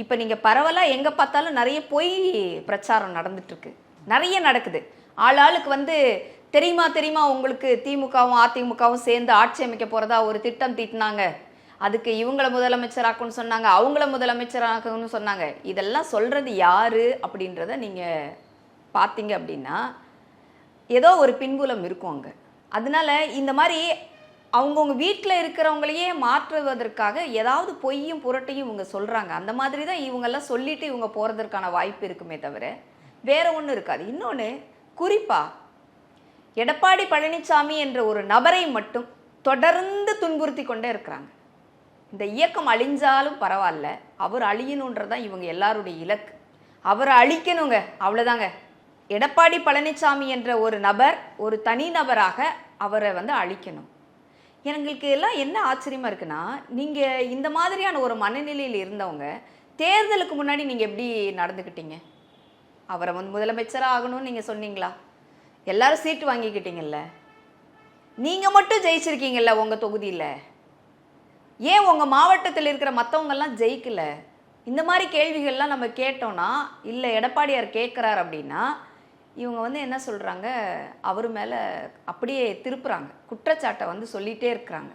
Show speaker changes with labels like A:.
A: இப்போ நீங்கள் பரவலாக எங்கே பார்த்தாலும் நிறைய பொய் பிரச்சாரம் நடந்துட்டுருக்கு, நிறைய நடக்குது. ஆளுக்கு வந்து தெரியுமா தெரியுமா உங்களுக்கு திமுகவும் அதிமுகவும் சேர்ந்து ஆட்சி அமைக்க போகிறதா ஒரு திட்டம் தீட்டினாங்க, அதுக்கு இவங்கள முதலமைச்சராக்குன்னு சொன்னாங்க, அவங்கள முதலமைச்சராக்குன்னு சொன்னாங்க. இதெல்லாம் சொல்கிறது யார் அப்படின்றத நீங்கள் பார்த்தீங்க அப்படின்னா ஏதோ ஒரு பின்புலம் இருக்கும் அங்கே. அதனால இந்த மாதிரி அவங்கவுங்க வீட்டில் இருக்கிறவங்களையே மாற்றுவதற்காக ஏதாவது பொய்யும் புரட்டையும் இவங்க சொல்கிறாங்க. அந்த மாதிரி தான் இவங்கெல்லாம் சொல்லிட்டு இவங்க போகிறதுக்கான வாய்ப்பு இருக்குமே தவிர வேற ஒன்றும் இருக்காது. இன்னொன்று, குறிப்பாக எடப்பாடி பழனிசாமி என்ற ஒரு நபரை மட்டும் தொடர்ந்து துன்புறுத்தி கொண்டே இருக்கிறாங்க. இந்த இயக்கம் அழிஞ்சாலும் பரவாயில்ல, அவர் அழியணுன்றதான் இவங்க எல்லாருடைய இலக்கு. அவரை அழிக்கணுங்க, அவ்வளோதாங்க. எடப்பாடி பழனிசாமி என்ற ஒரு நபர், ஒரு தனி நபராக அவரை வந்து அழிக்கணும். எங்களுக்கு எல்லாம் என்ன ஆச்சரியமாக இருக்குன்னா, நீங்கள் இந்த மாதிரியான ஒரு மனநிலையில் இருந்தவங்க தேர்தலுக்கு முன்னாடி நீங்கள் எப்படி நடந்துக்கிட்டீங்க? அவரை வந்து முதலமைச்சராக ஆகணும்னு நீங்கள் சொன்னீங்களா? எல்லாரும் சீட்டு வாங்கிக்கிட்டீங்கல்ல, நீங்கள் மட்டும் ஜெயிச்சிருக்கீங்கல்ல உங்கள் தொகுதியில், ஏன் உங்கள் மாவட்டத்தில் இருக்கிற மற்றவங்கெல்லாம் ஜெயிக்கலை? இந்த மாதிரி கேள்விகள்லாம் நம்ம கேட்டோன்னா, இல்லை எடப்பாடியார் கேட்குறார் அப்படின்னா இவங்க வந்து என்ன சொல்கிறாங்க, அவர் மேலே அப்படியே திருப்புறாங்க, குற்றச்சாட்டை வந்து சொல்லிகிட்டே இருக்கிறாங்க.